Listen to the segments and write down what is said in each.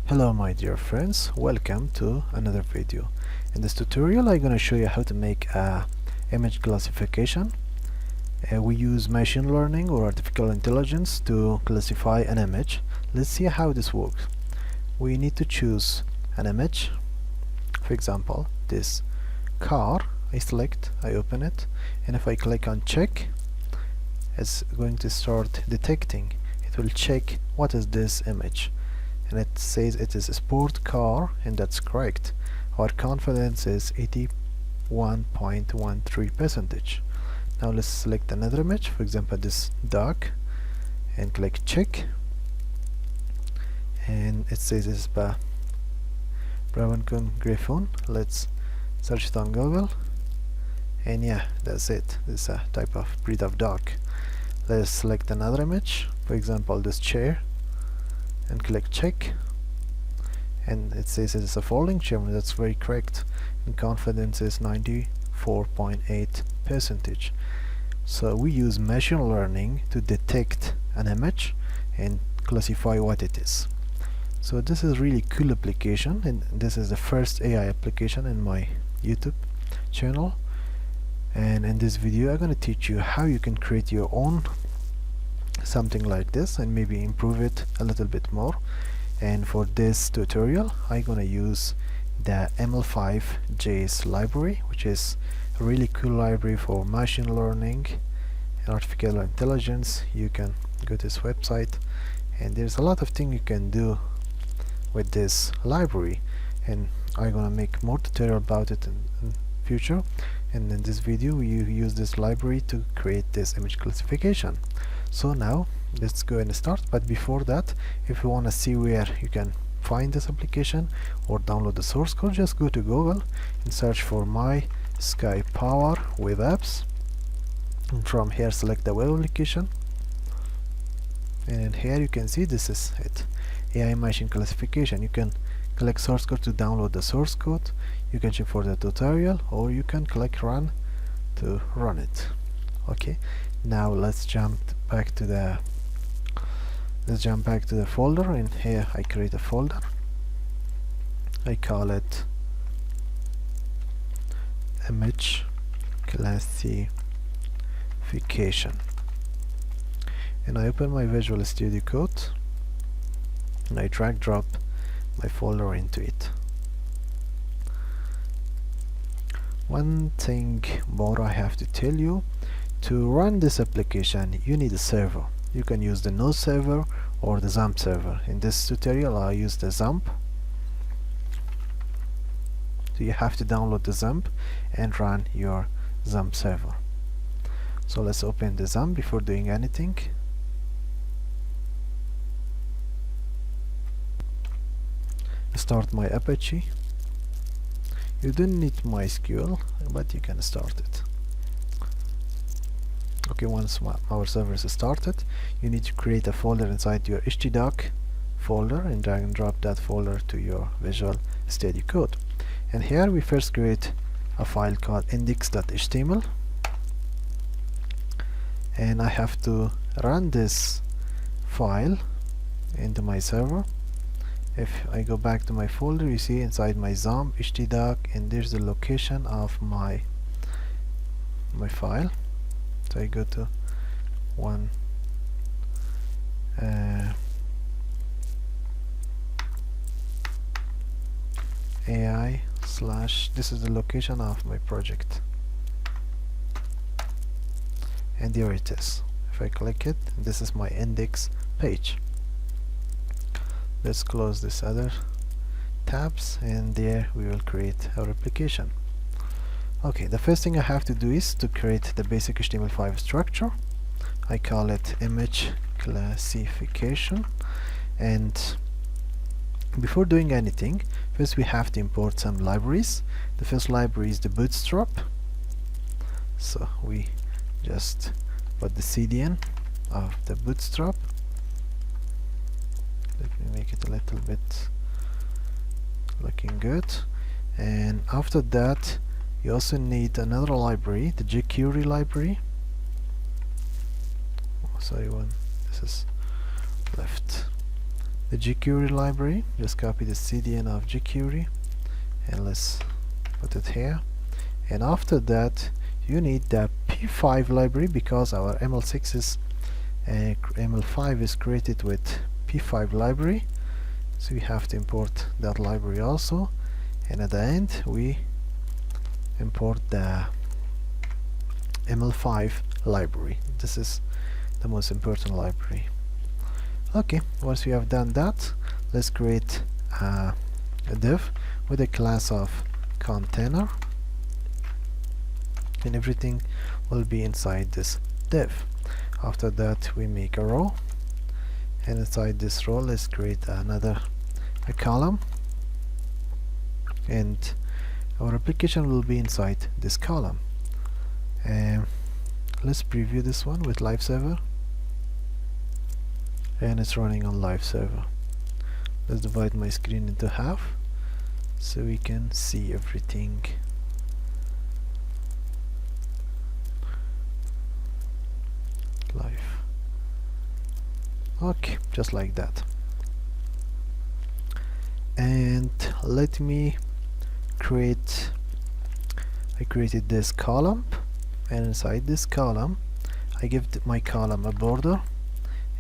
Hello my dear friends, welcome to another video. In this tutorial I'm going to show you how to make a image classification. We use machine learning or artificial intelligence to classify an image. Let's see how this works. We need to choose an image. For example, this car. I select, I open it, and if I click on check, it's going to start detecting. It will check what is this image, and it says it is a sport car, and that's correct. Our confidence is 81.13%. Now let's select another image, for example this dog, and click check, and it says it's brown griffon. Let's search it on Google, and yeah, that's it. This is a type of breed of dog. Let's select another image, for example this chair, and click check, and it says it is a folding chair. That's very correct, and confidence is 94.8%. So we use machine learning to detect an image and classify what it is. So this is really cool application, and this is the first AI application in my YouTube channel. And in this video I'm going to teach you how you can create your own something like this and maybe improve it a little bit more. And for this tutorial I'm going to use the ml5 JS library, which is a really cool library for machine learning and artificial intelligence. You can go to this website, and there's a lot of things you can do with this library, and I'm gonna make more tutorial about it in future. And in this video we use this library to create this image classification. So now let's go and start. But before that, if you want to see where you can find this application or download the source code, just go to Google and search for My Sky Power Web Apps, and from here select the web application, and in here you can see this is it, AI machine classification. You can click source code to download the source code, you can check for the tutorial, or you can click run to run it. Okay, now let's jump back to the folder, and here I create a folder. I call it image classification, and I open my Visual Studio Code, and I drag drop my folder into it. One thing more I have to tell you: to run this application you need a server. You can use the Node server or the XAMPP server. In this tutorial I use the XAMPP, so you have to download the XAMPP and run your XAMPP server. So let's open the XAMPP before doing anything. Start my Apache. You don't need MySQL, but you can start it. Okay, once our server is started, you need to create a folder inside your htdoc folder and drag and drop that folder to your Visual Studio Code. And here we first create a file called index.html, and I have to run this file into my server. If I go back to my folder, you see inside my XAMPP htdoc, and there's the location of my file. So I go to one AI slash, this is the location of my project, and there it is. If I click it, this is my index page. Let's close this other tabs, and there we will create our application. Okay, the first thing I have to do is to create the basic HTML5 structure. I call it image classification, and before doing anything, first we have to import some libraries. The first library is the Bootstrap, so we just put the CDN of the Bootstrap. Let me make it a little bit looking good. And after that you also need another library, the jQuery library. Sorry, this is left. the jQuery library. Just copy the CDN of jQuery and let's put it here. And after that you need the p5 library, because our ml6 is ml5 is created with p5 library, so we have to import that library also. And at the end we import the ml5 library. This is the most important library. Okay, once we have done that, let's create a div with a class of container, and everything will be inside this div. After that we make a row, and inside this row let's create another column, and our application will be inside this column. Let's preview this one with live server, and it's running on live server. Let's divide my screen into half so we can see everything. Live. Okay, just like that. And let me create, I created this column, and inside this column I give my column a border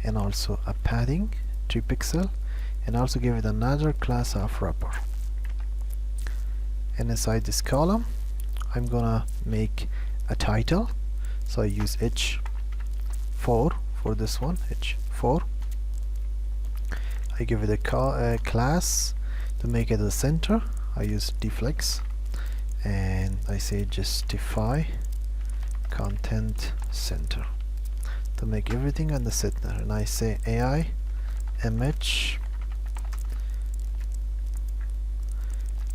and also a padding 3 pixel, and also give it another class of wrapper. And inside this column I'm gonna make a title, so I use h4 for this one, h4. I give it a class to make it the center. I use deflex, and I say justify content center to make everything on the center. And I say AI image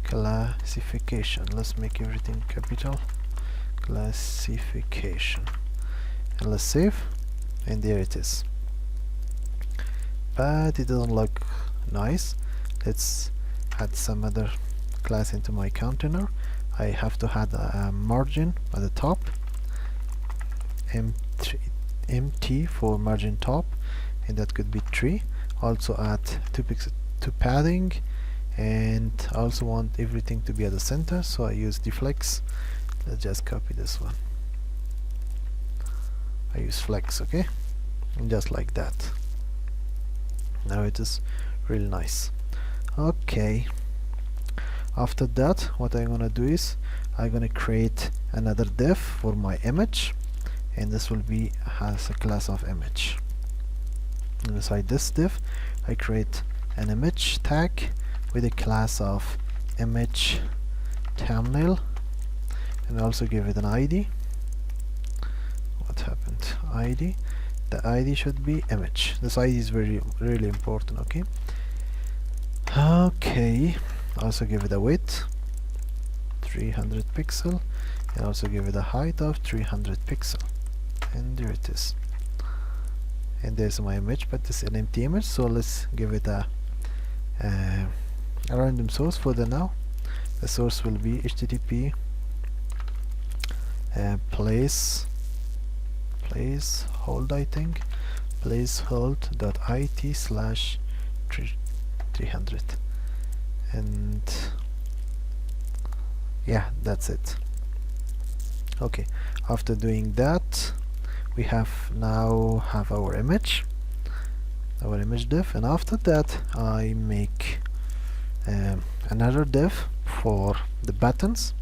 classification. Let's make everything capital, classification, and let's save. And there it is, but it doesn't look nice. Let's add some other class into my container. I have to add a margin at the top, mt for margin top, and that could be 3. Also add 2 pixels to padding, and also want everything to be at the center, so I use deflex. Let's just copy this one. I use flex, okay, and just like that. Now it is really nice. Okay, after that what I'm gonna do is I'm gonna create another div for my image, and this will be has a class of image. And inside this div I create an image tag with a class of image thumbnail, and also give it an ID. What happened? ID. The ID should be image. This ID is really important. Okay, also give it a width 300 pixel, and also give it a height of 300 pixel, and there it is. And there's my image, but it's an empty image, so let's give it a random source for the now. The source will be http placehold, I think, placehold.it/300, and yeah, that's it. Okay, after doing that we now have our image div, and after that I make another div for the buttons.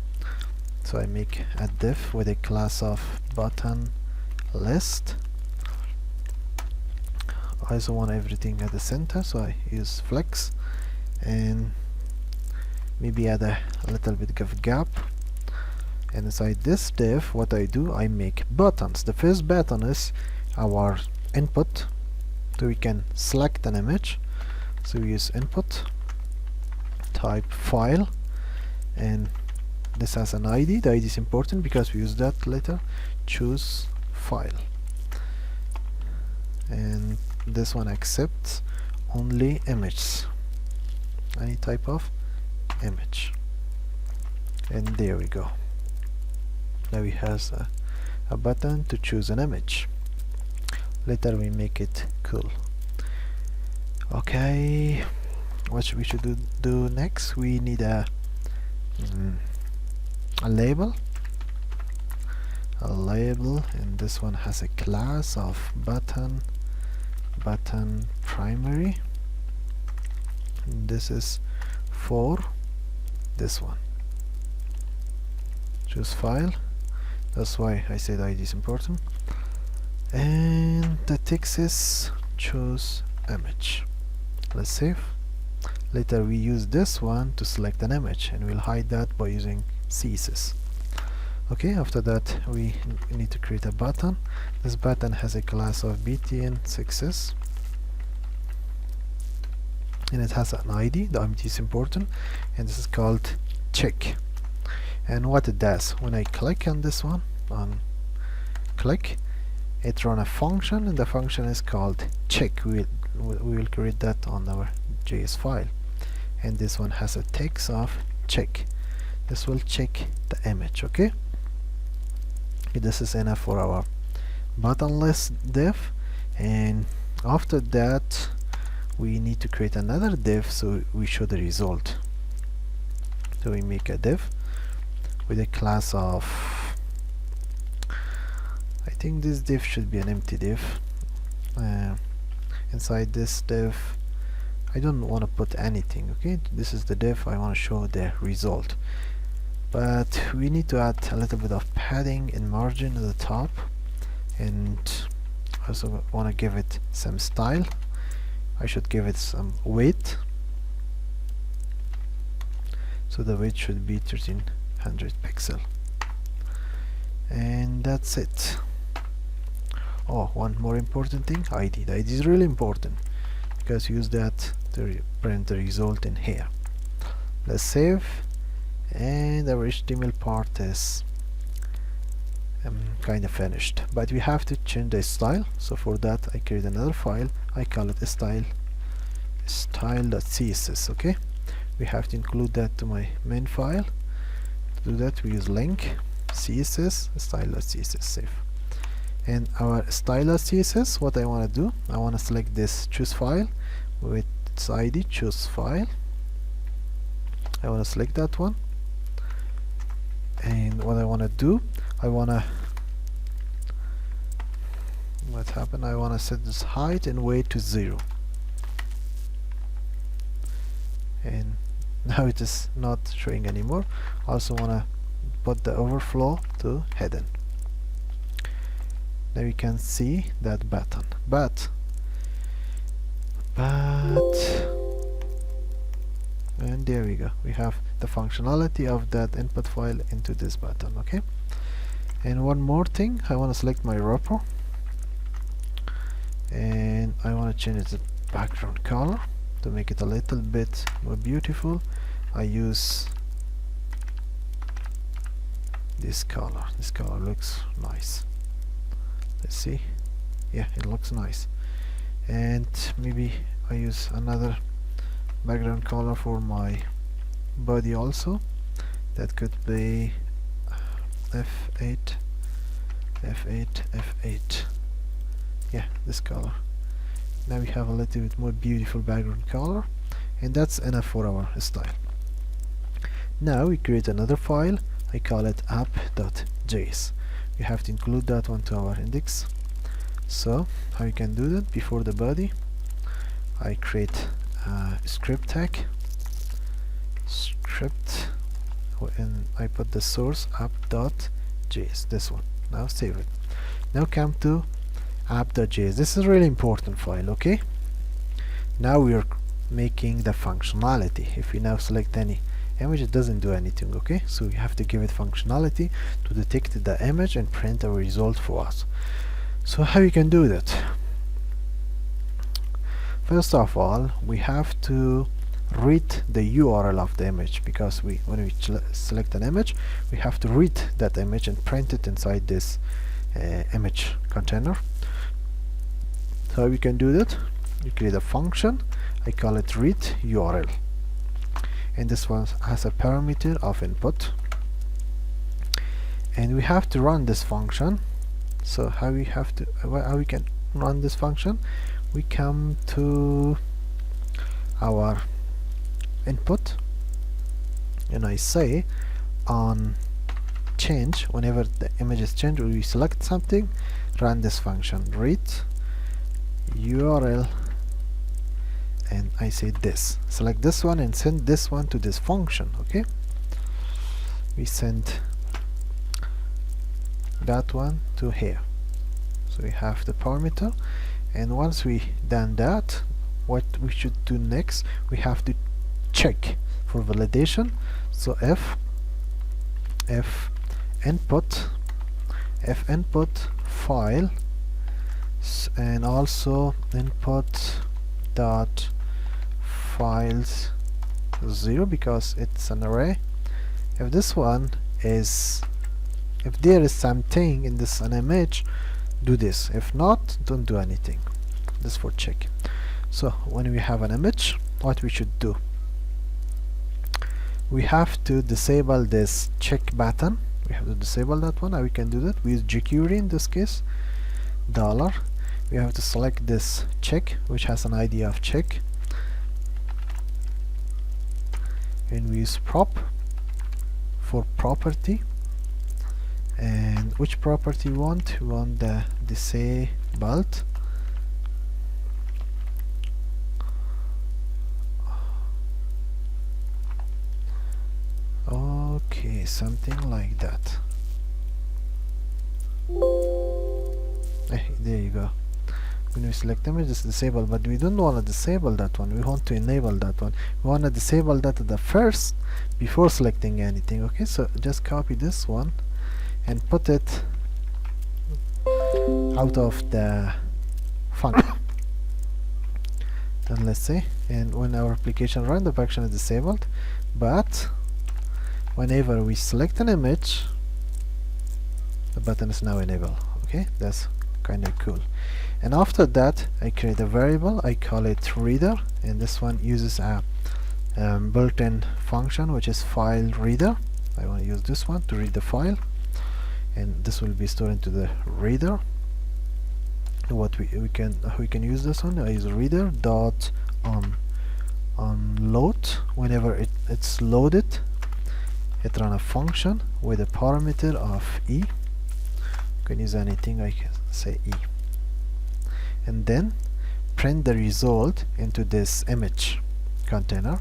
So I make a div with a class of button list. I also want everything at the center, so I use flex, and maybe add a little bit of gap. And inside this div what I do, I make buttons. The first button is our input, so we can select an image. So we use input, type file, and this has an ID. The ID is important because we use that later. Choose file, and this one accepts only images, any type of image, and there we go. Now it has a button to choose an image. Later we make it cool. Okay, what we should do next? We need a label, and this one has a class of button primary, and this is for this one. Choose file, that's why I said ID is important, and the text is choose image. Let's save. Later we use this one to select an image, and we'll hide that by using CSS. Okay, after that we need to create a button. This button has a class of btn success, and it has an ID. The ID is important, and this is called check. And what it does, when I click on this one, it runs a function, and the function is called check. We will create that on our JS file, and this one has a text of check. This will check the image. Okay, this is enough for our buttonless div, and after that we need to create another div so we show the result. So we make a div with a class of, I think this div should be an empty div. Inside this div I don't want to put anything. Okay, this is the div, I want to show the result, but we need to add a little bit of padding and margin at the top, and also want to give it some style. I should give it some weight, so the weight should be 1300 pixel, and that's it. Oh, one more important thing, ID. The ID is really important because use that to print the result in here. Let's save, and our HTML part is kind of finished, but we have to change the style. So for that I create another file, I call it style.css. okay, we have to include that to my main file. To do that we use link css style.css, save. And our style.css, what I want to do, I want to select this choose file with its ID, choose file. I want to select that one, and what I want to do, I want to set this height and weight to 0, and now it is not showing anymore. Also want to put the overflow to hidden. Now you can see that button, but and there we go, we have the functionality of that input file into this button. Okay, and one more thing, I want to select my wrapper, and I want to change the background color to make it a little bit more beautiful. I use this color. This color looks nice. Let's see. Yeah, it looks nice. And maybe I use another background color for my body also. That could be F8. Yeah, this color. Now we have a little bit more beautiful background color, and that's enough for our style. Now we create another file, I call it app.js. We have to include that one to our index. So how you can do that? Before the body I create a script tag, and I put the source app.js, this one. Now save it. Now come to app.js. This is a really important file. Okay, now we are making the functionality. If we now select any image, it doesn't do anything. Okay, so we have to give it functionality to detect the image and print a result for us. So how you can do that? First of all, we have to read the URL of the image, because when we select an image, we have to read that image and print it inside this image container. So we can do that. You create a function, I call it read URL, and this one has a parameter of input, and we have to run this function. So how we can run this function? We come to our input, and I say on change, whenever the image is changed or we select something, run this function read URL, and I say this, select this one and send this one to this function. Okay, we send that one to here, so we have the parameter. And once we done that, what we should do next, we have to check for validation. So if input file and also input dot files 0, because it's an array. If this one is, if there is something in this an image, do this. If not, don't do anything. This for check. So when we have an image, what we should do, we have to disable this check button. We have to disable that one. How we can do that? We use jQuery in this case, $. We have to select this check, which has an ID of check, and we use prop for property. And which property we want? We want the disabled. Okay, something like that. There you go. When we select image, it's disabled, but we don't want to disable that one. We want to enable that one. We want to disable that at the first before selecting anything. Okay, so just copy this one and put it out of the function. And let's say, and when our application runs, the function is disabled, but whenever we select an image, the button is now enabled. Okay, that's kind of cool. And after that, I create a variable, I call it reader, and this one uses a built-in function which is file reader. I want to use this one to read the file, and this will be stored into the reader. And what we can use this one, I use reader dot on load. Whenever it's loaded, it run a function with a parameter of e. You can use anything, I can say e, and then print the result into this image container,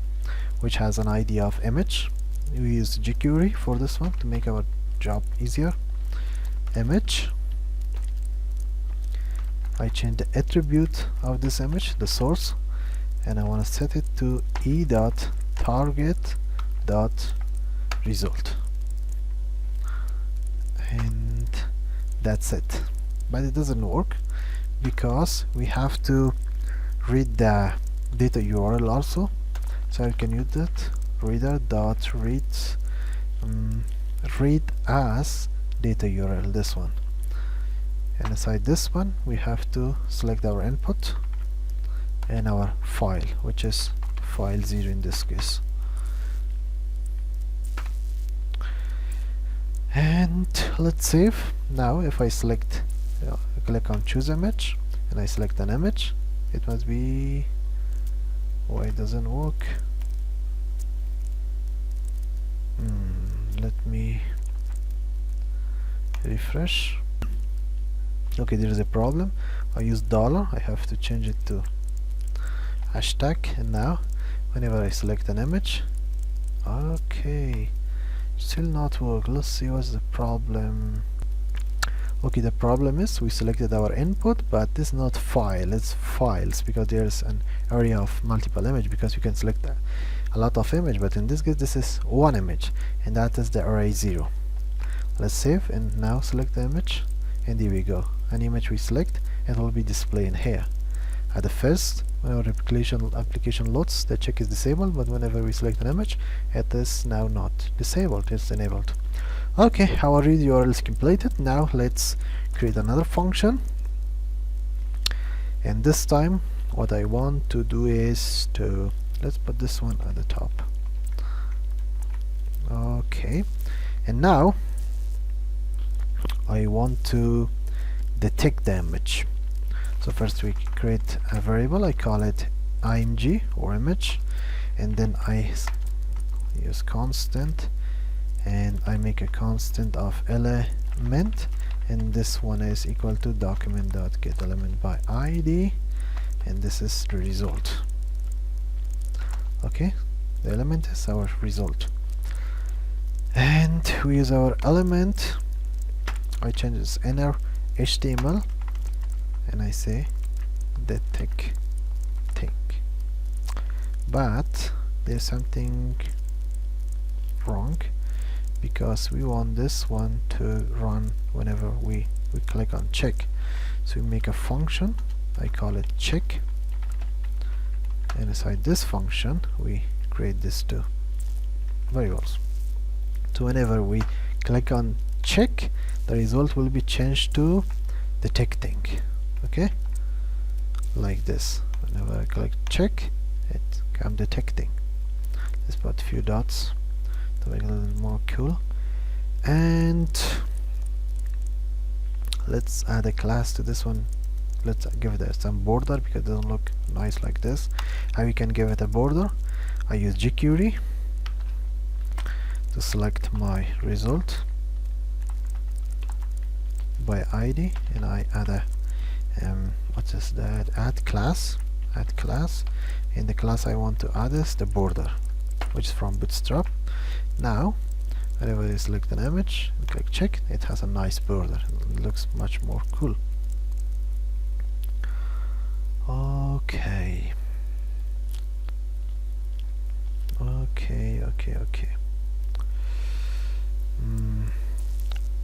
which has an ID of image. We use jQuery for this one to make our job easier. Image, I change the attribute of this image, the source, and I want to set it to e.target.result, and that's it. But it doesn't work because we have to read the data URL also. So I can use that reader.read read as data URL, this one. And inside this one we have to select our input and our file, which is file 0 in this case. And let's save. Now if I select, click on choose image, and I select an image, it must be, why it doesn't work? Let me refresh. Okay, there is a problem. I use $, I have to change it to hashtag, and now whenever I select an image, okay, still not work. Let's see what's the problem. Okay, the problem is we selected our input, but this is not file, it's files, because there's an area of multiple image, because you can select a lot of image, but in this case this is one image, and that is the array 0. Let's save and now select the image, and here we go. An image we select, it will be displayed in here. At the first, when our application loads, the check is disabled, but whenever we select an image, it is now not disabled, it's enabled. Okay, our read URL is completed. Now let's create another function, and this time what I want to do is to, let's put this one at the top. Okay, and now I want to detect the image. So first we create a variable, I call it img or image, and then I use constant, and I make a constant of element, and this one is equal to document.getElement by id, and this is the result. Okay, the element is our result, and we use our element. I change this inner HTML and I say detecting, but there's something wrong, because we want this one to run whenever we click on check. So we make a function, I call it check, and inside this function we create these two variables. So whenever we click on check, the result will be changed to detecting. Okay, like this. Whenever I click check, it comes detecting. Let's put a few dots to make it a little more cool, and let's add a class to this one. Let's give it some border because it doesn't look nice like this. How we can give it a border? I use jQuery to select my result by ID, and I add a what is that? Add class. In the class I want to add is the border, which is from Bootstrap. Now whenever I select an image and click check, it has a nice border. It looks much more cool. Okay.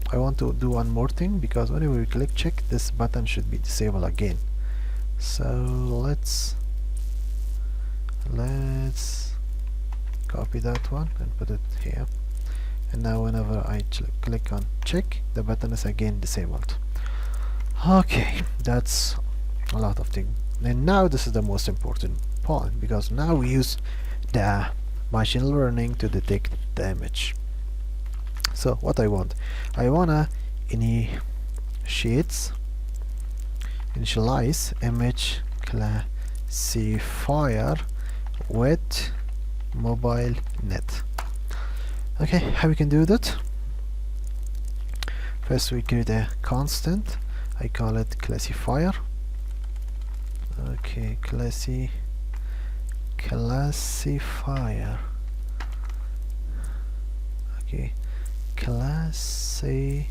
I want to do one more thing, because whenever we click check, this button should be disabled again. So let's copy that one and put it here, and now whenever I click on check, the button is again disabled. Okay, that's a lot of things. And now this is the most important part, because now we use the machine learning to detect the image. So what I wanna initialize image classifier with mobile net. Okay, how we can do that? First we create a constant, I call it classifier. Okay, classifier. Okay, classifier.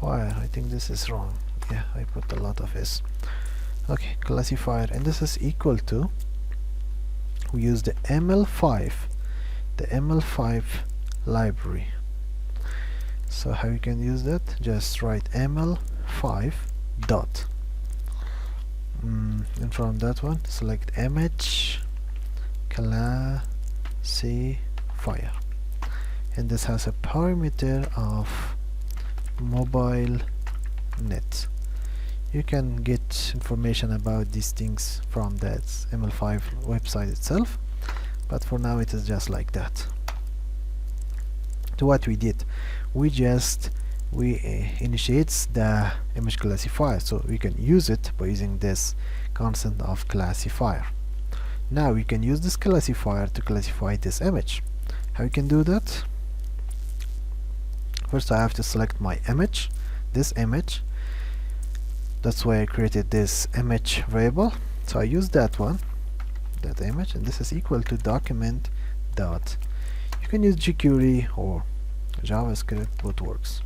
I think this is wrong. Yeah, I put a lot of S. Okay, classifier, and this is equal to, we use the ml5 library. So how you can use that? Just write ml5 dot, and from that one select image classifier, and this has a parameter of mobile net. You can get information about these things from that ml5 website itself, but for now it is just like that. So what we did, we initiates the image classifier, so we can use it by using this constant of classifier. Now we can use this classifier to classify this image. How we can do that? First I have to select my image, this image. That's why I created this image variable. So I use that one, that image, and this is equal to document dot. You can use jQuery or JavaScript, both works.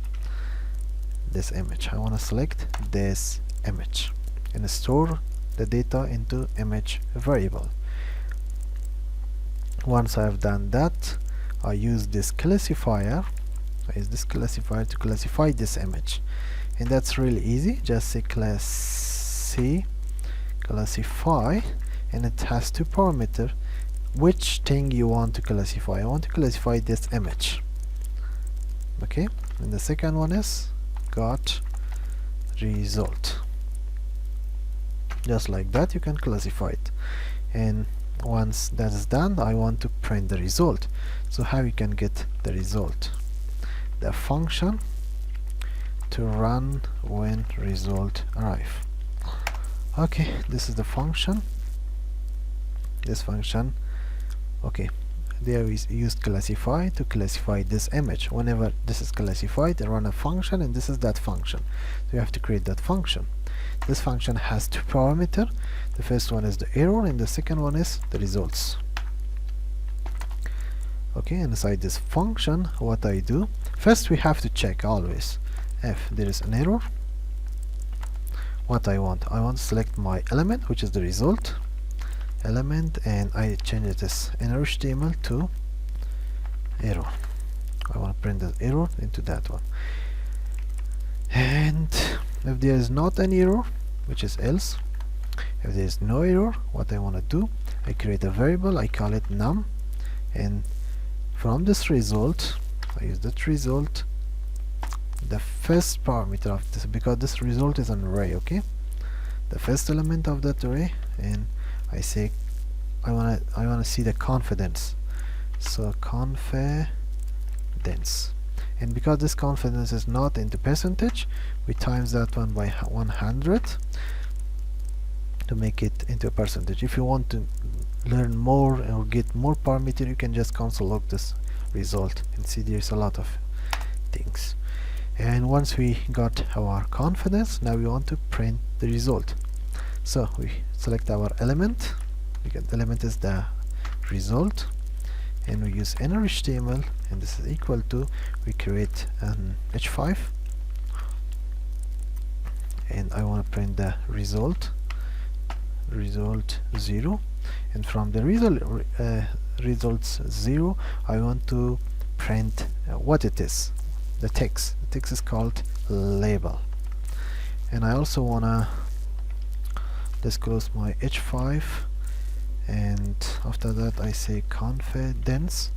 This image, I want to select this image and store the data into image variable. Once I have done that, I use this classifier. I use this classifier to classify this image, and that's really easy. Just say classify, and it has two parameters. Which thing you want to classify? I want to classify this image. Okay, and the second one is got result. Just like that you can classify it, and once that is done, I want to print the result. So how you can get the result? The function to run when result arrive. Okay, this is the function. this function, okay, there we used classify to classify this image. Whenever this is classified, run a function, and this is that function. So you have to create that function. This function has two parameters. The first one is the error, and the second one is the results. Okay, inside this function, what I do, first we have to check always if there is an error. What I want to select my element, which is the result element, and I change this inner HTML to error. I want to print the error into that one. And if there is not an error, which is else, if there is no error, what I want to do, I create a variable, I call it num, and from this result, I use that result, the first parameter of this, because this result is an array, okay, the first element of that array, and I say I wanna see the confidence, so confidence, and because this confidence is not into percentage, we times that one by 100 to make it into a percentage. If you want to learn more or get more parameter, you can just console log this result and see there's a lot of things. And once we got our confidence, now we want to print the result. So we select our element, because the element is the result, and we use inner HTML, and this is equal to, we create an h5, and I want to print the result 0, and from the results 0, I want to print what it is, the text. The text is called label, and I also want to disclose my h5, and after that I say confidence,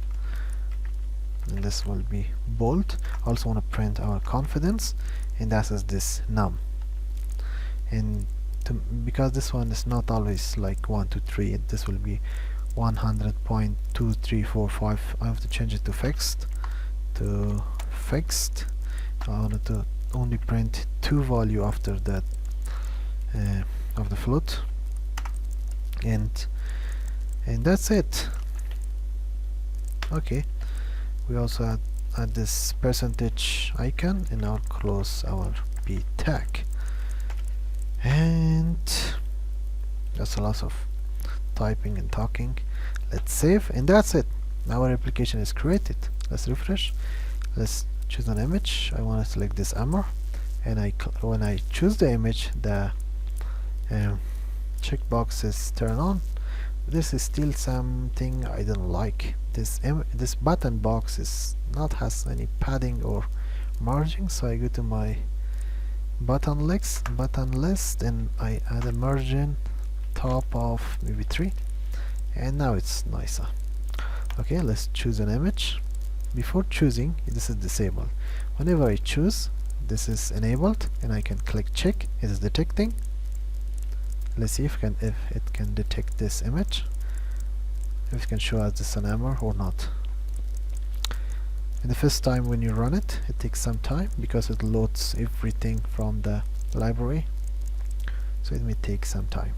and this will be bold. Also want to print our confidence, and that is this num, and because this one is not always like 1 2 3, this will be 100.2345. I have to change it to fixed. I wanted to only print 2 value after that of the float, and that's it. Okay, we also add this percentage icon, and now close our p tag, and that's a lot of typing and talking. Let's save, and that's it. Our application is created. Let's refresh. Let's choose an image. I want to select this armor, and when I choose the image, the checkbox is turned on. This is still something I don't like. This button box is not has any padding or margin, so I go to my button list, and I add a margin top of maybe 3, and now it's nicer. Okay, let's choose an image. Before choosing, this is disabled. Whenever I choose, this is enabled, and I can click check. It is detecting. Let's see if it can detect this image, if it can show us this an error or not. And the first time when you run it, it takes some time because it loads everything from the library, so it may take some time.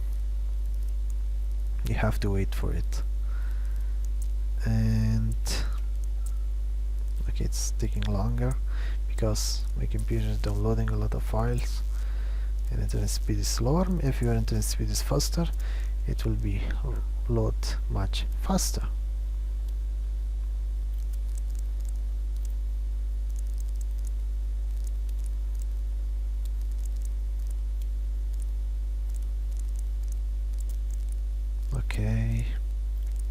You have to wait for it. And okay, it's taking longer because my computer is downloading a lot of files, and internet speed is slower. If your internet speed is faster, it will be load much faster. Okay,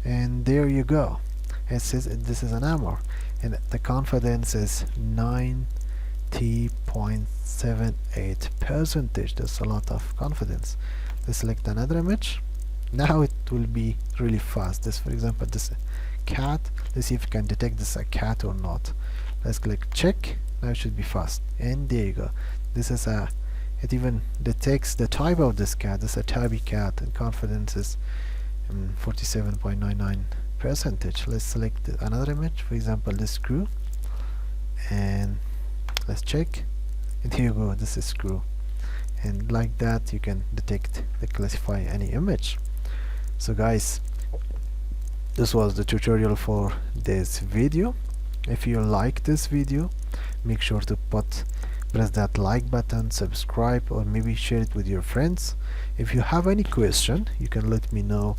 and there you go. It says this is an armor, and the confidence is 90.78%. That's a lot of confidence. Let's select another image. Now it will be really fast. This, for example, this cat. Let's see if it can detect this a cat or not. Let's click check. Now it should be fast, and there you go. This is it even detects the type of this cat. This is a tabby cat, and confidence is 47.99%. Let's select another image, for example this screw, and let's check, and here you go, this is screw. And like that you can detect, classify any image. So guys, this was the tutorial for this video. If you like this video, make sure to press that like button, subscribe, or maybe share it with your friends. If you have any question, you can let me know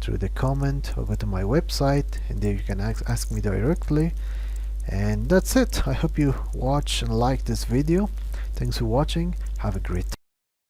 through the comment or go to my website, and there you can ask me directly. And that's it. I hope you watch and like this video. Thanks for watching. Have a great day.